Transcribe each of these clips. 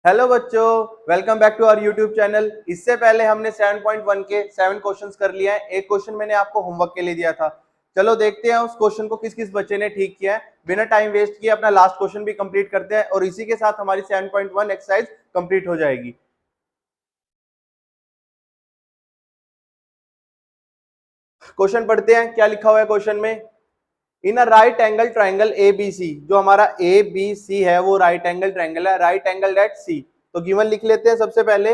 Hello बच्चों, welcome back to our YouTube channel. इससे पहले हमने 7.1 के 7 क्वेश्चंस कर लिया है। एक क्वेश्चन मैंने आपको होमवर्क के लिए दिया था। चलो देखते हैं उस क्वेश्चन को किस किस बच्चे ने ठीक किया है। बिना टाइम वेस्ट किए अपना लास्ट क्वेश्चन भी कंप्लीट करते हैं और इसी के साथ हमारी 7.1 एक्सरसाइज कंप्लीट हो जाएगी। क्वेश्चन पढ़ते हैं, क्या लिखा हुआ है क्वेश्चन में। In a right angle triangle A B C, जो हमारा ए बी सी है वो राइट एंगल ट्राइंगल है, राइट एंगल एट सी। तो गिवन लिख लेते हैं सबसे पहले।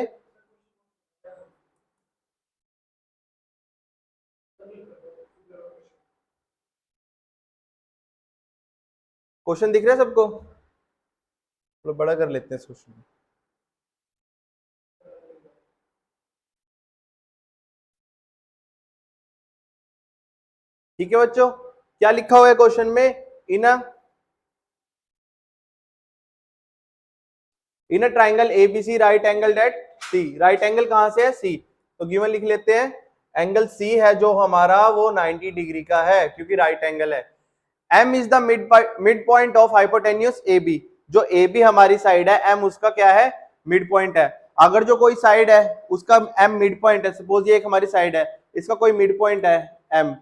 क्वेश्चन दिख रहा है सबको? थोड़ा बड़ा कर लेते हैं इस क्वेश्चन को। ठीक है बच्चों, क्या लिखा हुआ है क्वेश्चन में। In in triangle ABC right angle at C, right angle कहां से है? सी। तो गिवन लिख लेते हैं, एंगल सी है जो हमारा वो 90 डिग्री का है क्योंकि राइट एंगल है। M is the mid point of hypotenuse A B, जो ए बी हमारी साइड है, एम उसका क्या है? मिड पॉइंट है। अगर जो कोई साइड है उसका एम मिड पॉइंट है, सपोज ये एक हमारी साइड है, इसका कोई मिड पॉइंट है एम,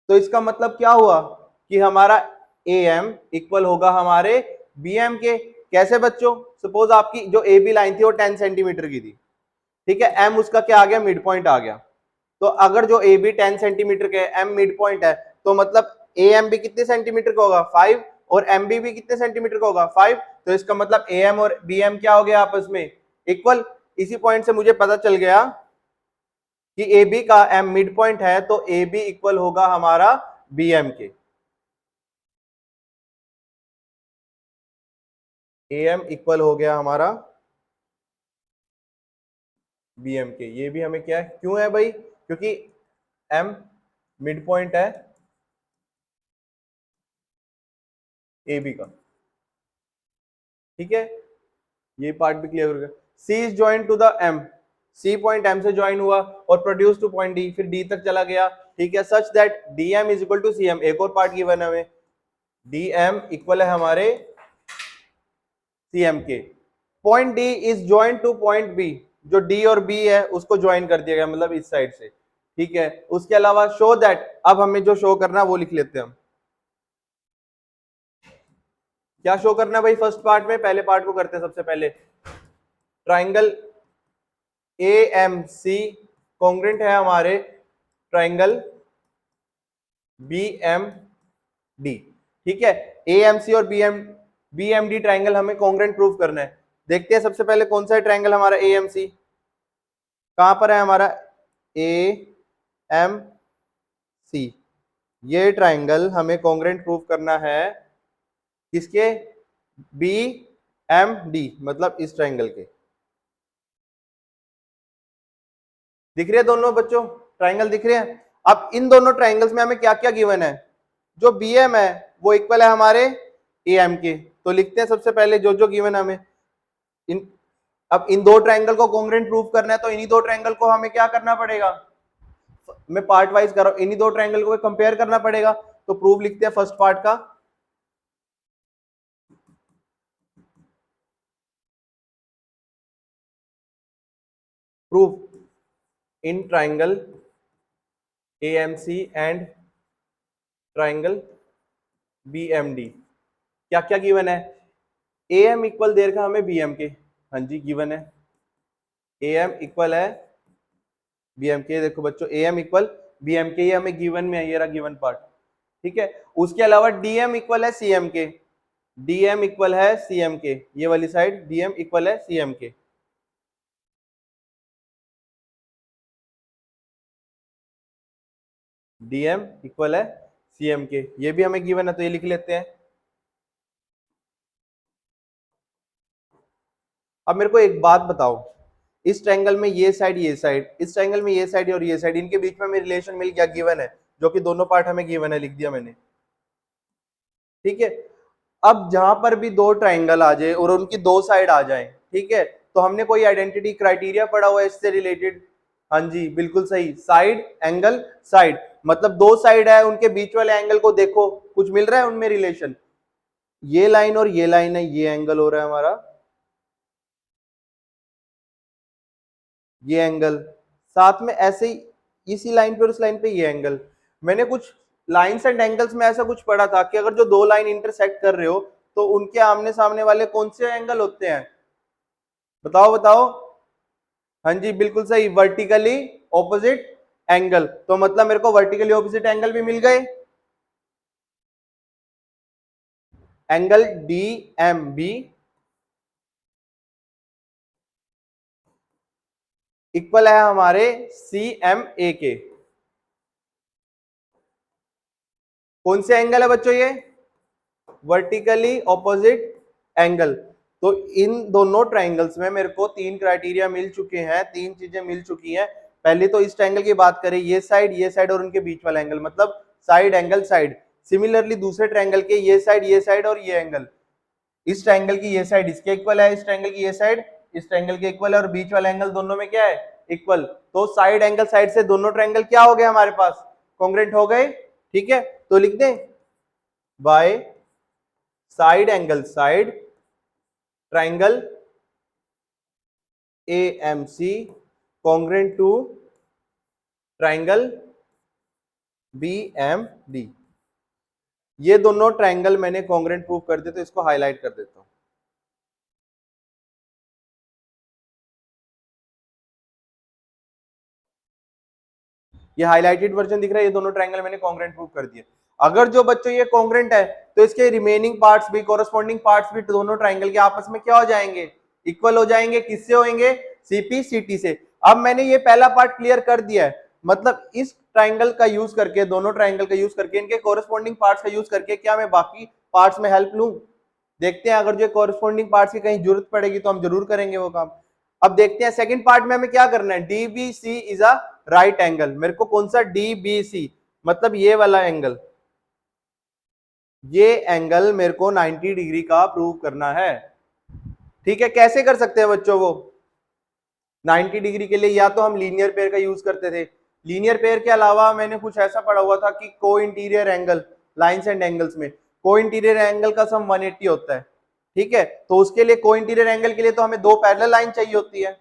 तो इसका मतलब क्या हुआ कि हमारा ए एम इक्वल होगा हमारे बी एम के। कैसे बच्चों? सपोज आपकी जो ए बी लाइन थी वो 10 सेंटीमीटर की थी, ठीक है, एम उसका क्या आ गया? मिड पॉइंट आ गया। तो अगर जो ए बी 10 सेंटीमीटर के, एम मिड पॉइंट है, तो मतलब ए एम भी कितने सेंटीमीटर का होगा? 5। और एम बी भी कितने सेंटीमीटर का होगा? 5। तो इसका मतलब ए एम और बी एम क्या हो गया आपस में? इक्वल। इसी पॉइंट से मुझे पता चल गया कि ए बी का एम मिड पॉइंट है, तो ए बी इक्वल होगा हमारा बी एम के। ए एम इक्वल हो गया हमारा बी एम के। ये भी हमें क्या है, क्यों है भाई? क्योंकि एम मिड पॉइंट है ए बी का। ठीक है, ये पार्ट भी क्लियर हो गया। C is join to the M, C point M से ज्वाइन हुआ और प्रोड्यूस टू पॉइंट डी, फिर डी तक चला गया। ठीक है, such that D M is equal to C M. एक और पार्ट गिवन है हमें, डी एम इक्वल है हमारे सी एम के। Point D is join to point B, जो डी और बी है उसको ज्वाइन कर दिया गया, मतलब इस साइड से। ठीक है, उसके अलावा शो दैट, अब हमें जो शो करना है वो लिख लेते हैं हम। क्या शो करना है भाई फर्स्ट पार्ट में? पहले पार्ट को करते हैं सबसे पहले। Triangle A M C congruent है हमारे ट्राइंगल बी एम डी। ठीक है, ए एम सी और बी एम डी ट्राइंगल हमें कॉन्ग्रेंट प्रूव करना है। देखते हैं सबसे पहले कौन सा है ट्राइंगल हमारा ए एम सी। कहां पर है हमारा ए एम सी? ये ट्राइंगल हमें कॉन्ग्रेंट प्रूव करना है किसके? बी एम डी, मतलब इस ट्राइंगल के। दिख रहे हैं दोनों बच्चों? ट्राइंगल दिख रहे हैं? अब इन दोनों ट्राइंगल्स में हमें क्या क्या गिवन है? जो बी एम है वो इक्वल है हमारे ए एम के। तो लिखते हैं सबसे पहले जो जो गिवन हमें। इन अब इन दो ट्राइंगल को कॉन्ग्रेंट प्रूव करना है, तो इन्हीं दो ट्राइंगल को हमें क्या करना पड़ेगा? मैं पार्ट वाइज कर रहा हूं, इन्हीं दो ट्राइंगल को कंपेयर करना पड़ेगा। तो प्रूव लिखते हैं फर्स्ट पार्ट का। Prove in triangle A M C and triangle B M D क्या क्या गिवन है? ए एम इक्वल दे रखा हमें बी एम के, हाँ जी गिवन है। ए एम इक्वल है बी एम के, देखो बच्चों A M equal B M के, ये हमें गिवन में है, ये रहा गिवन पार्ट। ठीक है, उसके अलावा डी एम इक्वल है सी एम के, डी एम इक्वल है सी एम के, ये वाली साइड डी एम इक्वल है सी एम के। डी एम इक्वल है सी एम के, ये भी हमें गिवन है, तो ये लिख लेते हैं। अब मेरे को एक बात बताओ, इस ट्रायंगल में ये साइड ये साइड, इस ट्रायंगल में ये साइड और ये साइड, इनके बीच में हमें रिलेशन मिल गया, गिवन है, जो कि दोनों पार्ट हमें गिवन है, लिख दिया मैंने। ठीक है, अब जहां पर भी दो ट्रायंगल आ जाए और उनकी दो साइड आ जाए, ठीक है, तो हमने कोई आइडेंटिटी क्राइटेरिया पढ़ा हुआ है इससे रिलेटेड? हाँ जी बिल्कुल सही, साइड एंगल साइड, मतलब दो साइड है, उनके बीच वाले एंगल को देखो, कुछ मिल रहा है उनमें रिलेशन। ये लाइन और ये लाइन है, ये एंगल हो रहा है हमारा, ये एंगल, साथ में ऐसे ही इसी लाइन पे और इस लाइन पे ये एंगल। मैंने कुछ लाइंस एंड एंगल्स में ऐसा कुछ पढ़ा था कि अगर जो दो लाइन इंटरसेक्ट कर रहे हो तो उनके आमने सामने वाले कौन से एंगल होते हैं, बताओ बताओ। हाँ जी बिल्कुल सही, वर्टिकली ऑपोजिट एंगल। तो मतलब मेरे को वर्टिकली ऑपोजिट एंगल भी मिल गए। Angle D M B equal है हमारे सी एम ए के। कौन से एंगल है बच्चों ये, वर्टिकली ऑपोजिट एंगल। तो इन दोनों ट्राइंगल्स में मेरे को तीन क्राइटेरिया मिल चुके हैं, तीन चीजें मिल चुकी हैं। पहले तो इस ट्राइंगल की बात करें, ये साइड और उनके बीच वाला एंगल, मतलब साइड एंगल साइड। सिमिलरली दूसरे ट्राइंगल के ये साइड और ये एंगल, इस ट्राइंगल की ये साइड इसके इक्वल है, इस ट्राइंगल की ये साइड इस ट्राइंगल के इक्वल है, और बीच वाला एंगल दोनों में क्या है, इक्वल। तो साइड एंगल साइड से दोनों ट्राइंगल क्या हो गए हमारे पास, कॉन्ग्रुएंट हो गए। ठीक है, तो लिख दें by side angle side triangle AMC congruent to triangle BMD। ये दोनों ट्राइंगल मैंने कॉन्ग्रुएंट प्रूव कर दिए, तो इसको हाईलाइट कर देता हूं। ये हाईलाइटेड वर्जन दिख रहा है, ये दोनों ट्राइंगल मैंने कॉन्ग्रुएंट प्रूव कर दिए। अगर जो बच्चों ये कॉन्ग्रुएंट है तो इसके रिमेनिंग पार्ट्स भी, कोरस्पॉन्डिंग पार्ट्स भी दोनों ट्राइंगल के आपस में क्या हो जाएंगे, इक्वल हो जाएंगे। किससे होंगे, CP CT से। अब मैंने ये पहला पार्ट क्लियर कर दिया है, मतलब इस ट्राइंगल का यूज करके, दोनों ट्राइंगल का यूज करके, इनके कोरस्पॉन्डिंग पार्ट्स का यूज करके क्या मैं बाकी पार्ट्स में हेल्प लूं। देखते हैं, अगर जो कोरस्पॉन्डिंग पार्ट्स की कहीं जरूरत पड़ेगी तो हम जरूर करेंगे वो काम। अब देखते हैं सेकंड पार्ट में हमें क्या करना है। DBC is a right angle. मेरे को कौन सा DBC, मतलब ये वाला एंगल, ये एंगल मेरे को 90 डिग्री का प्रूव करना है। ठीक है, कैसे कर सकते हैं बच्चों वो 90 डिग्री के लिए, या तो हम लीनियर पेयर का यूज करते थे। लीनियर पेयर के अलावा मैंने कुछ ऐसा पढ़ा हुआ था कि को interior angle, lines and angles में को इंटीरियर एंगल का सम 180 होता है। ठीक है, तो उसके लिए को इंटीरियर एंगल के लिए तो हमें दो पैरेलल लाइन चाहिए होती है।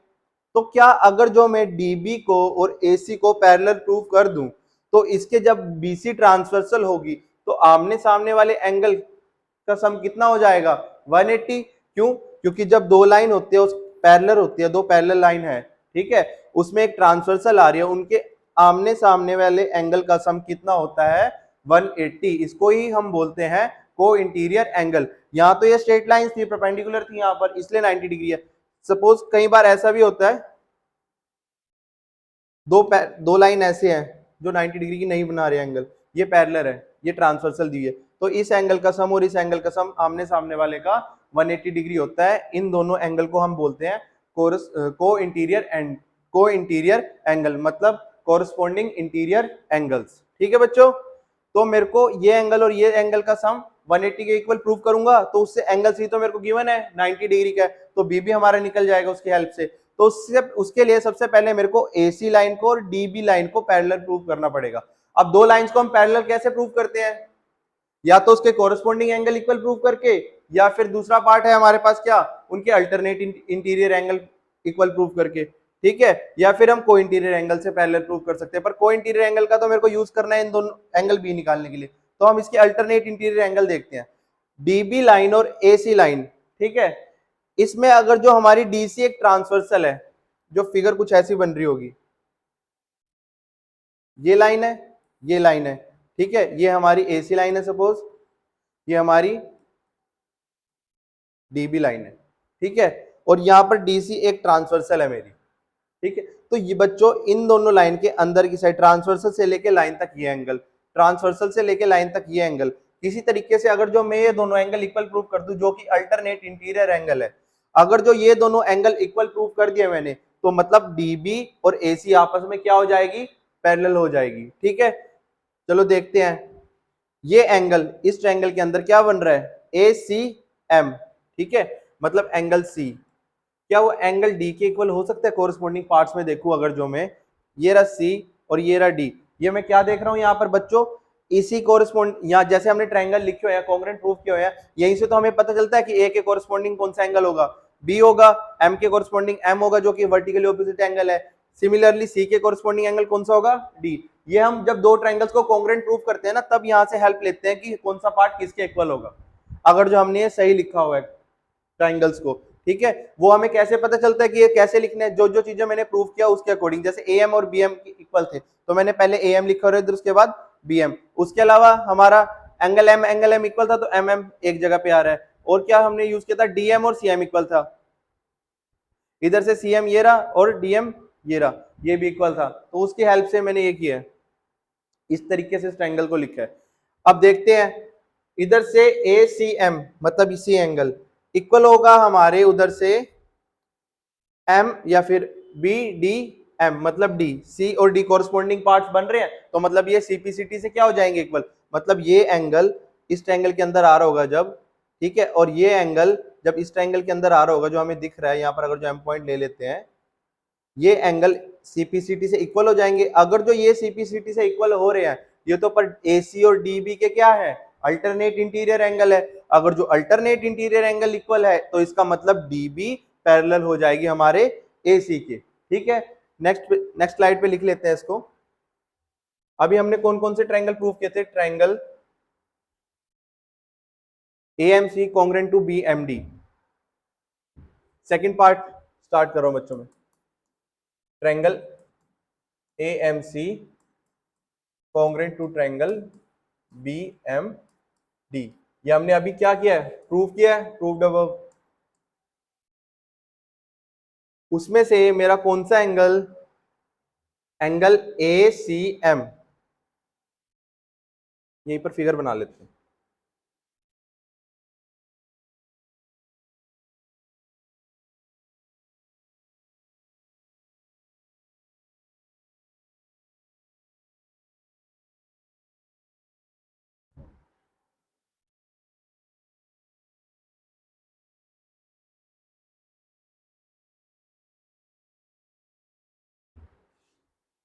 तो क्या अगर जो मैं DB को और AC को पैरेलल प्रूव कर दूं, तो इसके जब BC ट्रांसवर्सल होगी तो आमने सामने वाले एंगल का सम कितना हो जाएगा, 180। क्यों, क्योंकि जब दो लाइन होती है, उस पैरेलल होती है, दो पैरेलल लाइन है, ठीक है, उसमें एक ट्रांसवर्सल आ रही है, उनके आमने सामने वाले एंगल का सम कितना होता है, 180। इसको ही हम बोलते हैं को इंटीरियर एंगल। यहाँ तो ये स्ट्रेट लाइंस थी, परपेंडिकुलर थी यहाँ पर, इसलिए 90 डिग्री है। सपोज कई बार ऐसा भी होता है, दो लाइन ऐसे हैं जो 90 डिग्री की नहीं बना रहे एंगल, ये पैरेलल है, ये ट्रांसवर्सल दी है, तो इस एंगल का सम और इस एंगल का सम आमने सामने वाले का 180 डिग्री होता है। इन दोनों एंगल को हम बोलते हैं को इंटीरियर एंगल, मतलब कोरस्पॉन्डिंग इंटीरियर एंगल्स। ठीक है बच्चों, तो मेरे को ये एंगल और ये एंगल का सम 180 के इक्वल प्रूव करूंगा, तो उससे एंगल सी तो मेरे को गिवन है 90 डिग्री का है, तो बी भी हमारा निकल जाएगा उसकी हेल्प से। तो उसके लिए सबसे पहले मेरे को AC लाइन को और DB लाइन को पैरेलल प्रूव करना पड़ेगा। अब दो लाइंस को हम पैरेलल कैसे प्रूव करते हैं, या तो उसके कोरस्पॉन्डिंग एंगल इक्वल प्रूव करके, या फिर दूसरा पार्ट है हमारे पास क्या, उनके alternate interior angle equal prove करके। ठीक है, या फिर हम को इंटीरियर एंगल से पैरेलल प्रूव कर सकते हैं, पर को इंटीरियर एंगल का तो मेरे को यूज करना है इन दोनों एंगल बी निकालने के लिए, तो हम इसके अल्टरनेट इंटीरियर एंगल देखते हैं, DB लाइन और AC लाइन। ठीक है, इसमें अगर जो हमारी DC एक ट्रांसवर्सल है, जो फिगर कुछ ऐसी बन रही होगी, ये लाइन है, ये लाइन है, ठीक है, ये हमारी AC लाइन है सपोज, ये हमारी DB लाइन है, ठीक है, और यहां पर DC एक ट्रांसवर्सल है मेरी। ठीक है, तो ये बच्चों इन दोनों लाइन के अंदर की साइड, ट्रांसवर्सल से लेके लाइन तक ये एंगल, ट्रांसवर्सल से लेके लाइन तक ये एंगल, किसी तरीके से अगर जो मैं ये दोनों एंगल इक्वल प्रूव कर दूं, जो कि अल्टरनेट इंटीरियर एंगल है, अगर जो ये दोनों एंगल इक्वल प्रूव कर दिया मैंने, तो मतलब DB और AC आपस में क्या हो जाएगी, पैरेलल हो जाएगी। ठीक है, चलो देखते हैं, ये एंगल इस ट्रायंगल के अंदर क्या बन रहा है, ACM। ठीक है, मतलब एंगल C, क्या वो एंगल D के इक्वल हो सकता है कोरस्पॉन्डिंग पार्ट्स में देखूं, अगर जो मैं ये रहा C और ये रहा D, ये मैं क्या देख रहा हूं यहाँ पर बच्चों, इसी कोरिस्पोंड या जैसे हमने ट्रायंगल लिखे हुए हैं, कॉन्ग्रुएंट प्रूफ किए हुए हैं, यहीं से तो हमें पता चलता है कि ए के कोरिस्पोंडिंग कौन सा एंगल होगा, बी होगा, एम के कोरिस्पोंडिंग एम होगा जो कि वर्टिकली ऑपोजिट एंगल है। सिमिलरली सी के कोरिस्पोंडिंग एंगल कौन सा होगा, डी। ये हम जब दो ट्रायंगल्स को कॉन्ग्रुएंट प्रूफ करते हैं ना, तब यहां से हेल्प लेते हैं कि कौन सा पार्ट किसके इक्वल होगा, अगर जो हमने ये सही लिखा हुआ है ट्रायंगल्स को, ठीक है। वो हमें कैसे पता चलता है कि ये कैसे लिखने हैं, जो जो चीजें मैंने प्रूफ किया उसके अकॉर्डिंग। जैसे ए एम और बी एम इक्वल थे तो मैंने पहले ए एम लिखा और इधर उसके बाद बी एम। उसके अलावा हमारा एंगल एम इक्वल था तो एम एम एक जगह पे आ रहा है। और क्या हमने यूज किया था, डी एम और सी एम इक्वल था, इधर से सी एम ये रहा और डी एम ये रहा, ये भी इक्वल था, तो उसकी हेल्प से मैंने ये किया है, इस तरीके से इस ट्रायंगल को लिखा है। अब देखते हैं, इधर से ए सी एम मतलब इसी एंगल इक्वल होगा हमारे उधर से एम या फिर बी डी एम मतलब डी। सी और डी कोरस्पोंडिंग पार्ट्स बन रहे हैं तो मतलब ये सीपीसीटी से क्या हो जाएंगे इक्वल, मतलब ये एंगल इस ट्रायंगल के अंदर आ रहा होगा जब, ठीक है, और ये एंगल जब इस ट्रायंगल के अंदर आ रहा होगा जो हमें दिख रहा है यहाँ पर, अगर जो एम पॉइंट ले लेते हैं, ये एंगल सीपीसीटी से इक्वल हो जाएंगे। अगर जो ये सीपीसीटी से इक्वल हो रहे हैं, ये तो पर एसी और डीबी के क्या है, अल्टरनेट इंटीरियर एंगल है। अगर जो अल्टरनेट इंटीरियर एंगल इक्वल है तो इसका मतलब डीबी पैरेलल हो जाएगी हमारे एसी के, ठीक है। नेक्स्ट स्लाइड पे लिख लेते हैं इसको। अभी हमने कौन कौन से ट्रायंगल प्रूव किए थे, triangle AMC congruent to BMD. Second part start कर रहा हूं बच्चों में, triangle AMC congruent to triangle BMD. ये हमने अभी क्या किया है, प्रूव किया है, प्रूव्ड अबव। उसमें से मेरा कौन सा angle, angle A C M, यहीं पर फिगर बना लेते हैं।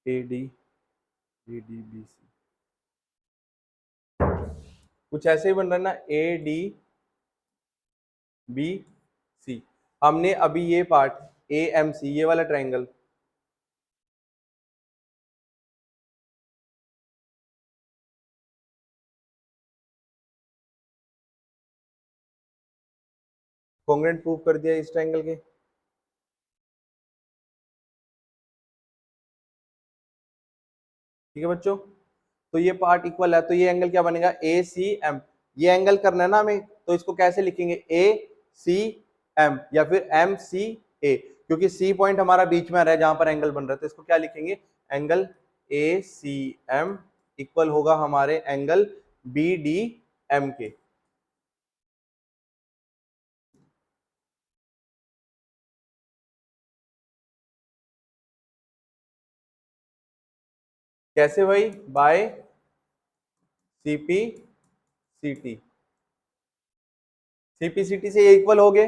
A D B D B C, कुछ ऐसे ही बन रहा है ना, ए डी बी सी। हमने अभी ये पार्ट ए एम सी, ये वाला ट्रायंगल, कॉन्ग्रुएंट प्रूव कर दिया इस ट्रायंगल के, ठीक है बच्चों। तो ये पार्ट इक्वल है तो ये एंगल क्या बनेगा, ए सी एम। ये एंगल करना है ना हमें, तो इसको कैसे लिखेंगे, ए सी एम या फिर एम सी ए, क्योंकि सी पॉइंट हमारा बीच में आ रहा है जहां पर एंगल बन रहा है, तो इसको क्या लिखेंगे, angle A C M equal होगा हमारे एंगल बी डी एम के। कैसे भाई, बाय सीपी सीटी, सीपीसीटी से ये इक्वल हो गए,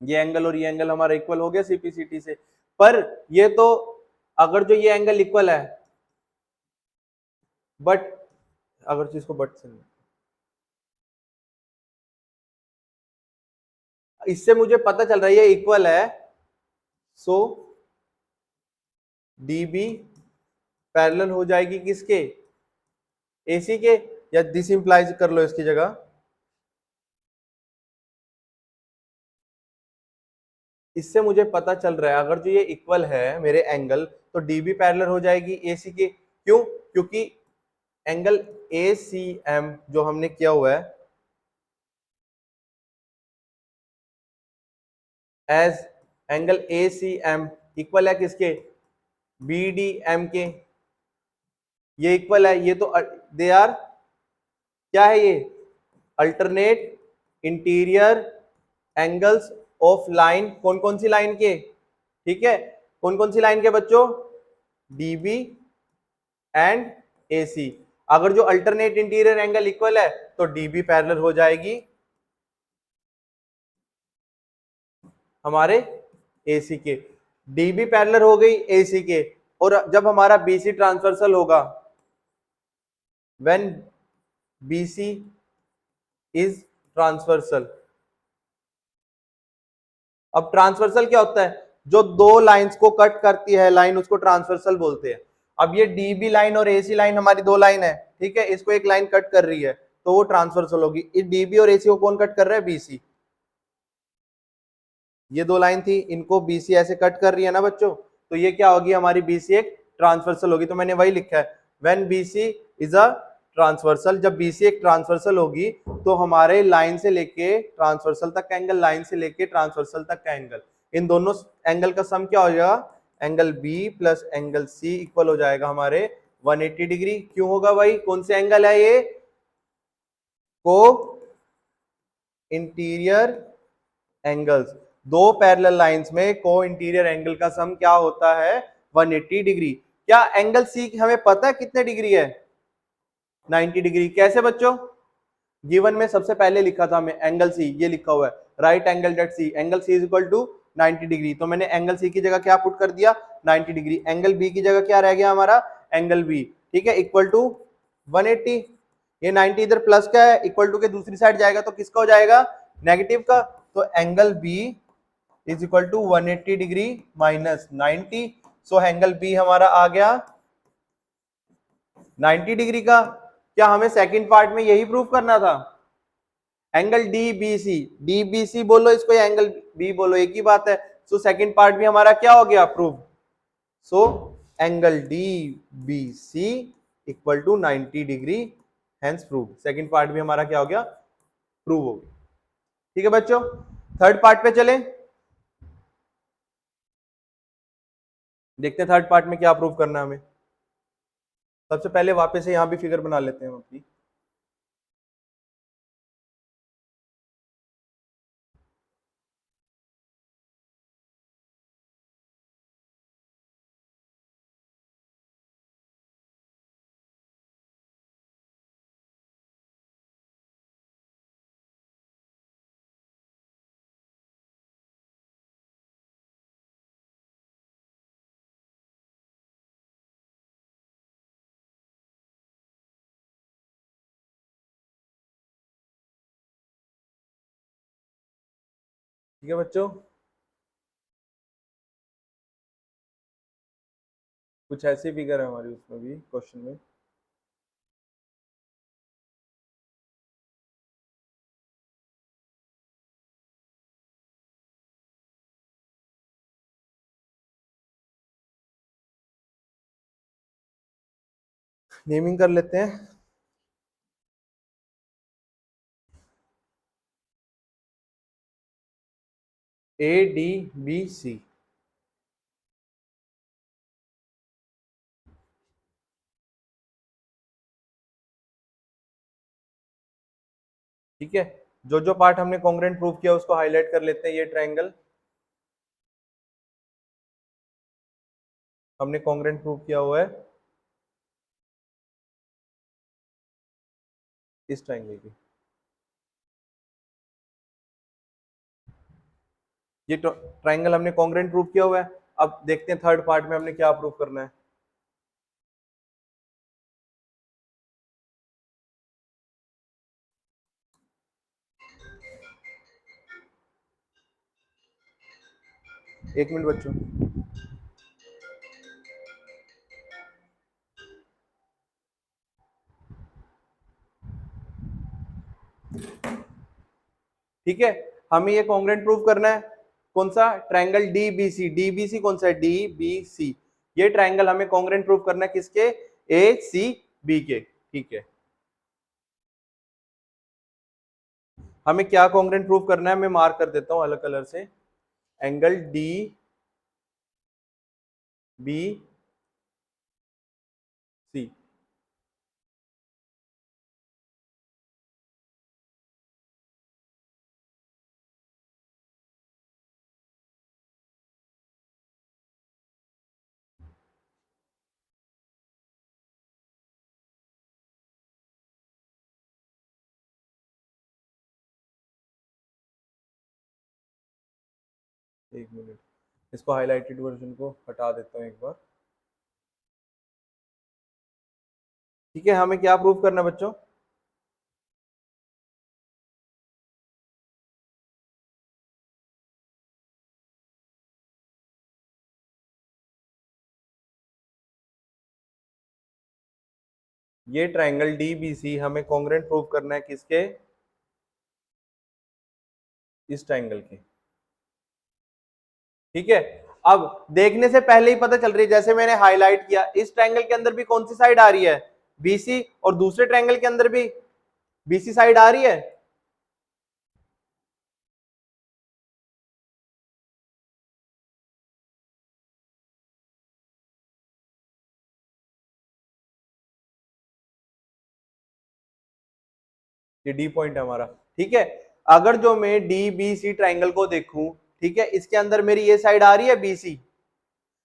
ये एंगल और ये एंगल हमारा इक्वल हो गया सीपीसीटी से। पर ये तो अगर जो ये एंगल इक्वल है, बट अगर चीज को बट से, इससे मुझे पता चल रहा है ये इक्वल है, सो डीबी पैरेलल हो जाएगी किसके, एसी के, या दिस इंप्लाइज कर लो इसकी जगह, इससे मुझे पता चल रहा है अगर जो ये इक्वल है मेरे एंगल, तो डीबी पैरेलल हो जाएगी एसी के। क्यों, क्योंकि एंगल ए सी एम जो हमने किया हुआ है as angle A C M equal है किसके, बी डी एम के, ये इक्वल है, ये तो दे आर क्या है, ये alternate interior angles of line, कौन कौन सी लाइन के, ठीक है, कौन कौन सी लाइन के बच्चों, डीबी एंड एसी। अगर जो अल्टरनेट इंटीरियर एंगल इक्वल है तो डीबी पैरेलल हो जाएगी हमारे एसी के, डीबी पैरेलल हो गई एसी के, और जब हमारा बीसी ट्रांसवर्सल होगा, व्हेन बीसी इज ट्रांसवर्सल। अब ट्रांसवर्सल क्या होता है, जो दो लाइंस को कट करती है लाइन, उसको ट्रांसवर्सल बोलते हैं। अब ये डीबी लाइन और एसी लाइन हमारी दो लाइन है, ठीक है, इसको एक लाइन कट कर रही है तो वो ट्रांसवर्सल होगी। इस डीबी और एसी को कौन कट कर रहा है, बीसी। ये दो लाइन थी, इनको बीसी ऐसे कट कर रही है ना बच्चों, तो ये क्या होगी हमारी, बीसी एक ट्रांसवर्सल होगी। तो मैंने वही लिखा है, when BC is a transversal. जब बीसी एक ट्रांसवर्सल होगी तो हमारे लाइन से लेके ट्रांसवर्सल तक का एंगल, लाइन से लेके ट्रांसवर्सल तक का एंगल, इन दोनों एंगल का सम क्या हो जाएगा, angle B plus angle C equal हो जाएगा हमारे 180 डिग्री। क्यों होगा भाई, कौन से एंगल है ये, को इंटीरियर एंगल्स। दो पैरेलल लाइंस में को इंटीरियर एंगल का सम क्या होता है, 180 डिग्री। क्या एंगल सी हमें पता है कितने डिग्री है, 90 डिग्री। कैसे बच्चों, गिवन में सबसे पहले लिखा था हमें एंगल सी, ये लिखा हुआ है राइट एंगल डेट C, angle C is equal to 90 degree. तो मैंने एंगल सी की जगह क्या पुट कर दिया, 90 डिग्री। एंगल बी की जगह क्या रह गया हमारा, एंगल बी, ठीक है, इक्वल टू 180। ये 90 इधर प्लस का है, इक्वल टू के दूसरी साइड जाएगा तो किसका हो जाएगा, नेगेटिव का। तो angle B is equal to 180 degree minus 90। So angle B हमारा आ गया 90 डिग्री का। क्या हमें सेकंड पार्ट में यही प्रूव करना था, एंगल डीबीसी, डीबीसी बोलो इसको या एंगल बी बोलो, एक ही बात है। सो सेकंड पार्ट भी हमारा क्या हो गया, prove. So angle DBC equal to 90 degree, hence prove. Second part भी हमारा क्या हो गया, प्रूव हो गया। ठीक है बच्चों, थर्ड पार्ट पे चलें, देखते हैं थर्ड पार्ट में क्या प्रूव करना है हमें। सबसे पहले वापस से यहां भी फिगर बना लेते हैं हम अपनी। ठीक है बच्चों, कुछ ऐसी फिगर है हमारी उसमें भी क्वेश्चन में। नेमिंग कर लेते हैं, ए डी बी सी। ठीक है, जो जो पार्ट हमने कॉन्ग्रुएंट प्रूव किया उसको हाईलाइट कर लेते हैं। ये ट्रायंगल हमने कॉन्ग्रुएंट प्रूव किया हुआ है इस ट्रायंगल की। ये ट्रायंगल हमने कॉन्ग्रुएंट प्रूव किया हुआ है। अब देखते हैं थर्ड पार्ट में हमने क्या प्रूव करना है। एक मिनट बच्चों, ठीक है, हमें ये कॉन्ग्रुएंट प्रूव करना है। कौन सा, ट्रायंगल डीबीसी। डीबीसी कौन सा है, डीबीसी। ये ट्रायंगल हमें कॉन्ग्रुएंट प्रूव करना है किसके, ए सी बी के। ठीक है, हमें क्या कॉन्ग्रुएंट प्रूव करना है, मैं मार्क कर देता हूं अलग कलर से। Angle D B C. एक मिनट, इसको हाईलाइटेड वर्जन को हटा देता हूं एक बार। ठीक है, हमें क्या प्रूव करना है बच्चों? ये ट्राइंगल डीबीसी हमें कॉन्ग्रुएंट प्रूव करना है किसके? इस ट्राइंगल के। ठीक है, अब देखने से पहले ही पता चल रही है, जैसे मैंने हाईलाइट किया, इस ट्राइंगल के अंदर भी कौन सी साइड आ रही है? बीसी, और दूसरे ट्राइंगल के अंदर भी बीसी साइड आ रही है। ये डी पॉइंट है हमारा। ठीक है, अगर जो मैं डी बी सी ट्राइंगल को देखूं, ठीक है, इसके अंदर मेरी ये साइड आ रही है बीसी,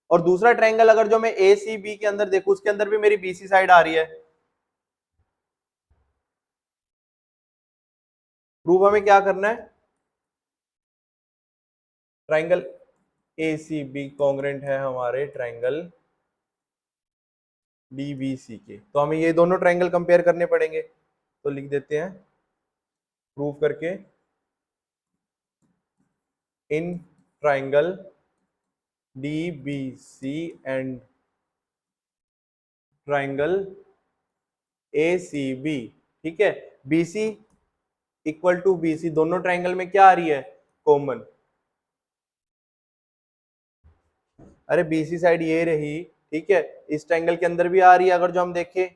और दूसरा ट्राइंगल अगर जो मैं ए सी बी के अंदर देखूं, उसके अंदर भी मेरी बीसी साइड आ रही है। प्रूफ हमें क्या करना है? Triangle A C B congruent है हमारे ट्राइंगल डीबीसी के, तो हमें ये दोनों ट्राइंगल कंपेयर करने पड़ेंगे। तो लिख देते हैं प्रूव करके, in triangle DBC and triangle A C B, ठीक है, बीसी इक्वल टू बीसी, दोनों ट्राइंगल में क्या आ रही है? कॉमन। अरे बीसी साइड ये रही, ठीक है, इस ट्राइंगल के अंदर भी आ रही है। अगर जो हम देखें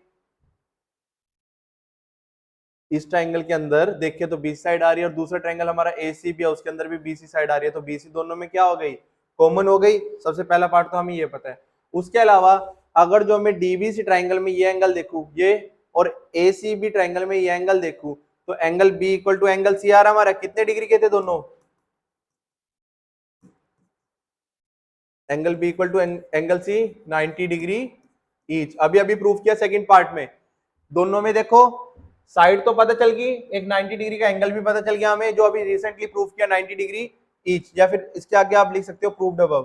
इस ट्राइंगल के अंदर देखें तो बीसी साइड आ रही है, और दूसरा ट्राइंगल हमारा एसीबी है, उसके अंदर भी बीसी साइड आ रही है, तो बीसी दोनों में क्या हो गई? कॉमन हो गई। सबसे पहला पार्ट तो हमें ये पता है। उसके अलावा अगर जो मैं डीबीसी ट्राइंगल में ये एंगल देखूं, ये, और एसीबी ट्राइंगल में ये एंगल देखूं, तो angle B equal to angle C आ रहा हमारा, कितने डिग्री के थे दोनों? Angle B equal to angle C 90 degree each. अभी अभी प्रूफ किया सेकंड पार्ट में, दोनों में देखो साइड तो पता चल गई, एक 90 डिग्री का एंगल भी पता चल गया हमें, जो अभी रिसेंटली प्रूफ किया 90 डिग्री ईच, या फिर इसके आगे आप लिख सकते हो प्रूव्ड अबव।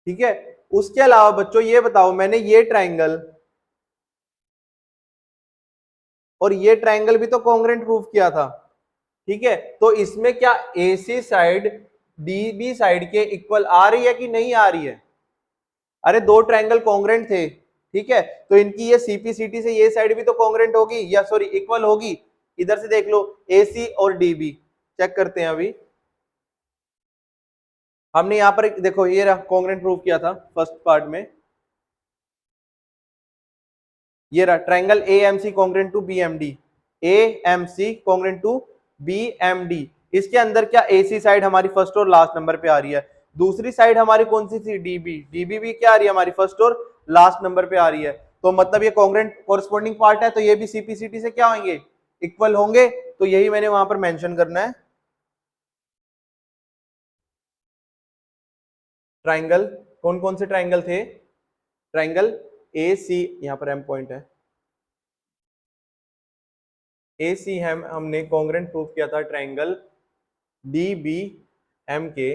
ठीक है, उसके अलावा बच्चों ये बताओ, मैंने ये ट्राइंगल और ये ट्राइंगल भी तो कॉन्ग्रुएंट प्रूफ किया था। ठीक है, तो इसमें क्या एसी साइड डीबी साइड के इक्वल आ रही है कि नहीं आ रही है? अरे दो ट्रायंगल कॉन्ग्रुएंट थे, ठीक है, तो इनकी ये सीपीसीटी से ये साइड भी तो कॉन्ग्रुएंट होगी, या सॉरी इक्वल होगी। इधर से देख लो एसी और डीबी, चेक करते हैं अभी। हमने यहां पर देखो ये रहा कॉन्ग्रुएंट प्रूव किया था फर्स्ट पार्ट में, ये रहा triangle AMC congruent to BMD, AMC congruent to BMD. इसके अंदर क्या एसी साइड हमारी फर्स्ट और लास्ट नंबर पे आ रही है, दूसरी साइड हमारी कौन सी थी? डीबी, डीबी भी क्या आ रही है हमारी फर्स्ट और लास्ट नंबर पे आ रही है। तो मतलब ये कॉन्ग्रुएंट कोरस्पोंडिंग पार्ट है, तो ये भी सीपीसीटी से क्या होंगे? इक्वल होंगे। तो यही मैंने वहां पर मेंशन करना है। ट्राइंगल कौन कौन से ट्राइंगल थे? ट्राइंगल ए सी, यहां पर एम पॉइंट है, ए सी हमने कॉन्ग्रुएंट प्रूव किया था ट्राइंगल डी बी एम के,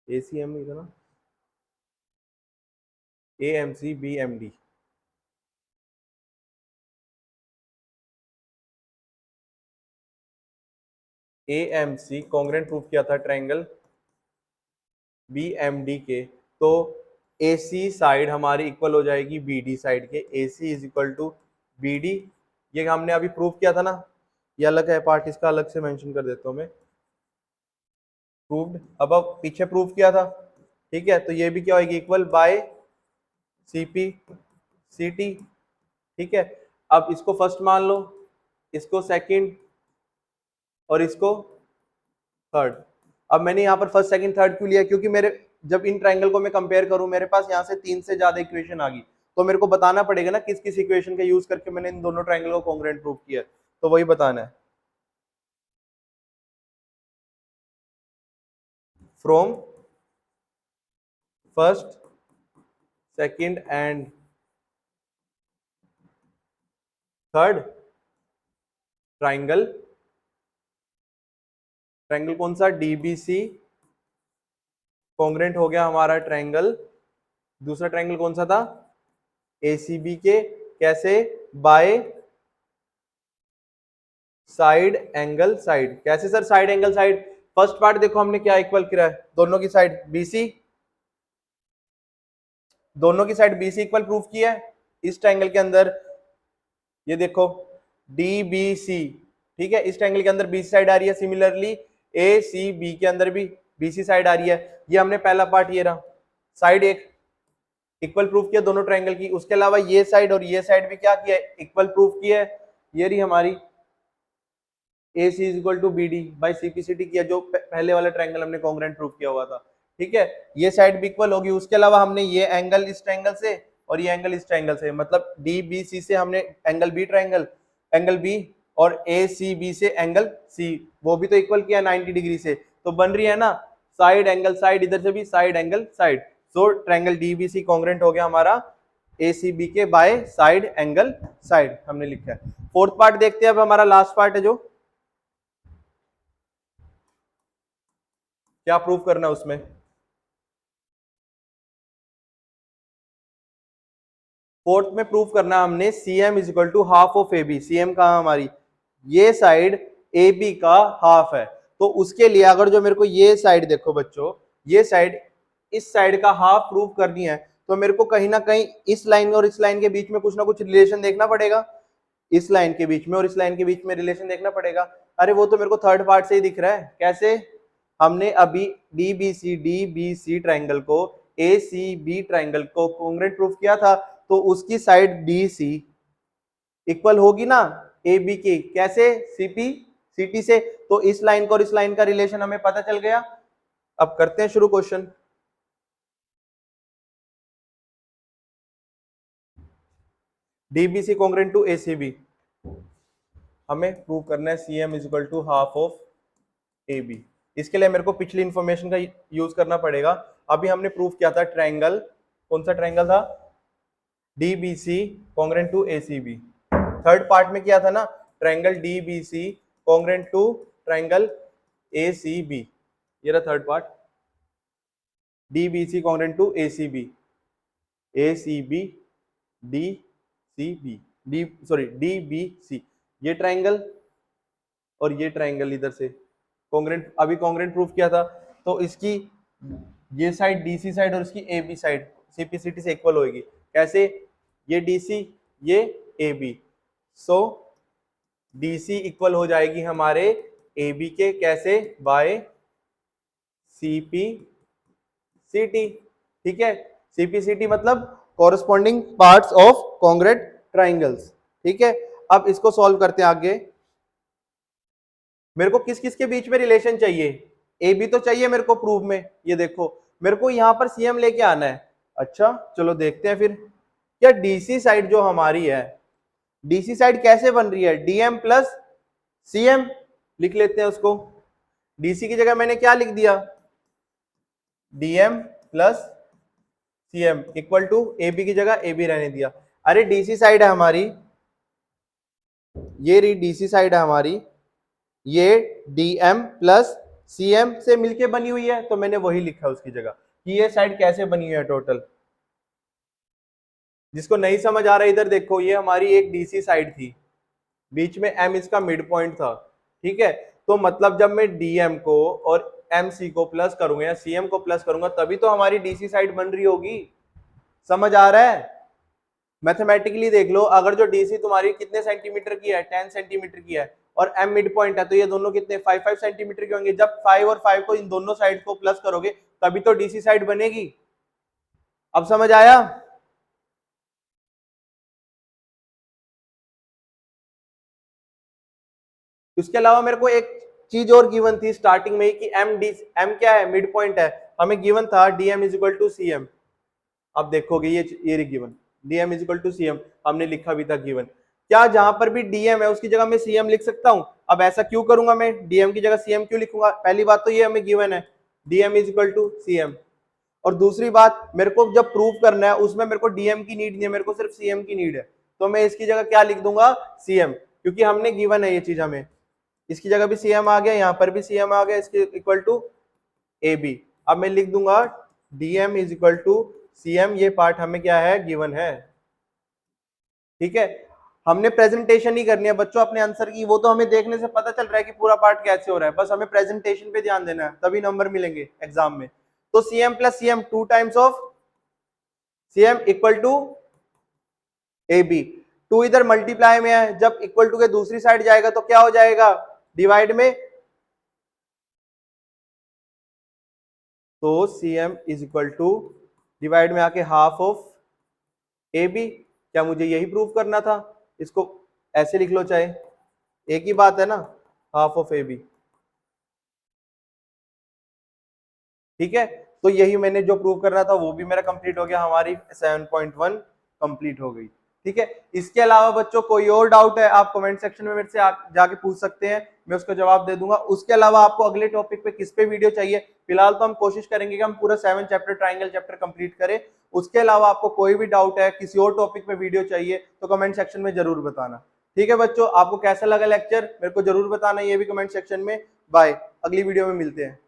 ए सी एम ना, A M C B M D. A M C congruent prove किया था ट्राइंगल बी एम डी के, तो ए सी साइड हमारी इक्वल हो जाएगी बी डी साइड के, A C is equal to B D. ये हमने अभी प्रूव किया था ना, ये अलग है पार्ट, इसका अलग से मेंशन कर देता हूं मैं, प्रूव्ड अब पीछे प्रूव किया था। ठीक है, तो ये भी क्या होगी? इक्वल बाय सीपी सीटी। ठीक है, अब इसको फर्स्ट मान लो, इसको सेकंड, और इसको थर्ड। अब मैंने यहाँ पर फर्स्ट सेकंड थर्ड क्यों लिया? क्योंकि मेरे जब इन ट्राइंगल को मैं कंपेयर करूं, मेरे पास यहाँ से तीन से ज्यादा इक्वेशन आ गई, तो मेरे को बताना पड़ेगा ना किस किस इक्वेशन का यूज करके मैंने इन दोनों ट्राइंगल को कॉन्ग्रुएंट प्रूव किया, तो वही बताना है। From first second and third triangle, triangle कौन सा? डीबीसी कॉन्ग्रेंट हो गया हमारा ट्रायंगल, दूसरा ट्रायंगल कौन सा था, एसीबी के, कैसे, बाय साइड एंगल साइड। कैसे sir side angle side, first part देखो हमने क्या इक्वल किया है, दोनों की साइड बीसी, दोनों की साइड बीसी इक्वल प्रूफ किया है इस ट्रायंगल के अंदर, ये देखो डीबीसी, ठीक है, इस ट्रायंगल के अंदर बीसी साइड आ रही है, सिमिलरली एसीबी के अंदर भी बीसी साइड आ रही है। ये हमने पहला पार्ट ये रहा, साइड एक इक्वल प्रूफ किया दोनों ट्रायंगल की, उसके अलावा ये साइड और ये साइड भी क्या किया है, इक्वल प्रूफ किया है। ये रही हमारी A C is equal to B D by CPCT किया, जो पहले वाला ट्रायंगल हमने कॉन्ग्रेंट प्रूफ किया हुआ था, ठीक है, ये साइड भी इक्वल होगी। उसके अलावा हमने ये एंगल इस ट्रायंगल से और ये एंगल इस ट्रायंगल से, मतलब डी बी सी से हमने angle B triangle, angle B, और ए सी बी से एंगल सी, वो भी तो इक्वल किया 90 डिग्री से, तो बन रही है ना साइड एंगल साइड, इधर से भी साइड एंगल साइड। सो ट्रायंगल डीबीसी कॉन्ग्रेंट हो गया हमारा एसीबी के बाय साइड एंगल साइड, हमने लिखा है। फोर्थ पार्ट देखते हैं अब, हमारा लास्ट पार्ट है जो क्या प्रूफ करना है उसमें। फोर्थ में प्रूफ करना हमने CM is equal to half of AB। CM कहा हमारी, ये साइड AB का हाफ है, तो उसके लिए अगर जो मेरे को ये साइड देखो बच्चों, ये साइड इस साइड का हाफ प्रूफ करनी है, तो मेरे को कहीं ना कहीं इस लाइन और इस लाइन के बीच में कुछ ना कुछ रिलेशन देखना पड़ेगा, इस लाइन के बीच में और इस लाइन के बीच में रिलेशन देखना पड़ेगा। अरे वो तो मेरे को थर्ड पार्ट से ही दिख रहा है, कैसे, हमने अभी डीबीसी ट्रायंगल को एसीबी ट्रायंगल को कॉन्ग्रेंट प्रूफ किया था, तो उसकी साइड डीसी इक्वल होगी ना ए बी की, कैसे, सीपी सीटी से, तो इस लाइन को और इस लाइन का रिलेशन हमें पता चल गया। अब करते हैं शुरू question. DBC congruent to ACB, हमें प्रूव करना है CM is equal to half of A B. इसके लिए मेरे को पिछली इंफॉर्मेशन का यूज करना पड़ेगा। अभी हमने प्रूव किया था ट्रायंगल, कौन सा ट्रायंगल था, DBC congruent to ACB. Third part में किया था ना, triangle DBC congruent to triangle ACB, ये रहा third part, DBC congruent to ACB, ACB DCB, D sorry DBC, ये ट्रायंगल और ये ट्रायंगल इधर से कॉन्ग्रेंट, अभी कॉन्ग्रेंट प्रूफ किया था, तो इसकी ये साइड डीसी साइड और इसकी ए बी साइड सीपीसीटी से इक्वल होगी, कैसे, ये डीसी ये A B, so DC equal हो जाएगी हमारे ए बी के, कैसे, बाय सीपीसीटी, ठीक है, सीपीसीटी मतलब corresponding parts of congruent triangles, ठीक है। अब इसको सॉल्व करते हैं आगे। मेरे को किस किस के बीच में रिलेशन चाहिए, ए बी तो चाहिए मेरे को प्रूफ में, ये देखो मेरे को यहां पर सीएम लेके आना है। अच्छा चलो देखते हैं फिर, क्या डीसी साइड जो हमारी है, डीसी साइड कैसे बन रही है, डीएम प्लस सीएम लिख लेते हैं उसको। डीसी की जगह मैंने क्या लिख दिया, DM plus CM equal to A B की जगह ए बी रहने दिया। अरे डीसी साइड है हमारी, ये रही डीसी साइड है हमारी, ये डीएम प्लस सीएम से मिलके बनी हुई है, तो मैंने वही लिखा उसकी जगह कि ये साइड कैसे बनी हुई है टोटल। जिसको नहीं समझ आ रहा इधर देखो, ये हमारी एक डीसी साइड थी, बीच में एम इसका मिड पॉइंट था, ठीक है, तो मतलब जब मैं डीएम को और एमसी को प्लस करूंगा या सीएम को प्लस करूंगा तभी तो हमारी डीसी साइड बन रही होगी। समझ आ रहा है, मैथमेटिकली देख लो, अगर जो डीसी तुम्हारी कितने सेंटीमीटर की है, 10 सेंटीमीटर की है, और एम मिड पॉइंट है, तो ये दोनों कितने 5 सेंटीमीटर के होंगे। जब 5 और 5 को इन दोनों साइड को प्लस करोगे तभी तो डीसी साइड बनेगी। अब समझ आया, उसके अलावा मेरे को एक चीज और गिवन थी स्टार्टिंग में ही कि एम क्या है, मिड पॉइंट है, हमें गिवन था DM is equal to CM. अब देखोगे ये given DM is equal to CM हमने लिखा भी था गिवन। क्या जहां पर भी डीएम है उसकी जगह मैं सीएम लिख सकता हूं? अब ऐसा क्यों करूंगा, मैं डीएम की जगह सीएम क्यों लिखूंगा? पहली बात तो ये हमें गिवन है DM is equal to CM, और दूसरी बात मेरे को जब प्रूव करना है उसमें मेरे को डीएम की नीड नहीं है, मेरे को सिर्फ सीएम की नीड है, तो मैं इसकी जगह क्या लिख दूंगा, सीएम, क्योंकि हमने गिवन है ये चीज हमें। इसकी जगह भी सीएम आ गया, यहाँ पर भी सीएम आ गया, इसके इक्वल टू ए बी। अब मैं लिख दूंगा dm is equal to cm, ये पार्ट हमें क्या है, गिवन है। ठीक है, हमने प्रेजेंटेशन ही करनी है बच्चों अपने आंसर की, वो तो हमें देखने से पता चल रहा है कि पूरा पार्ट कैसे हो रहा है, बस हमें प्रेजेंटेशन पे ध्यान देना है, तभी नंबर मिलेंगे एग्जाम में। तो cm plus cm 2 times of cm equal to ab। 2 इधर मल्टीप्लाई में है, जब इक्वल टू के दूसरी साइड जाएगा तो क्या हो जाएगा, डिवाइड में। तो cm is equal to divide में आके हाफ ऑफ ab। क्या मुझे यही प्रूव करना था, इसको ऐसे लिख लो चाहे, एक ही बात है ना, हाफ ऑफ ab। ठीक है, तो यही मैंने जो प्रूव करना था वो भी मेरा कंप्लीट हो गया, हमारी 7.1 कंप्लीट हो गई। ठीक है, इसके अलावा बच्चों कोई और डाउट है आप कमेंट सेक्शन में मेरे से जाके पूछ सकते हैं, मैं उसका जवाब दे दूंगा। उसके अलावा आपको अगले टॉपिक पे किस पे वीडियो चाहिए, फिलहाल तो हम कोशिश करेंगे कि हम पूरा 7 चैप्टर ट्राइंगल चैप्टर कंप्लीट करें। उसके अलावा आपको कोई भी डाउट है, किसी और टॉपिक पे वीडियो चाहिए तो कमेंट सेक्शन में जरूर बताना। ठीक है बच्चों, आपको कैसा लगा लेक्चर मेरे को जरूर बताना, ये भी कमेंट सेक्शन में। बाय, अगली वीडियो में मिलते हैं।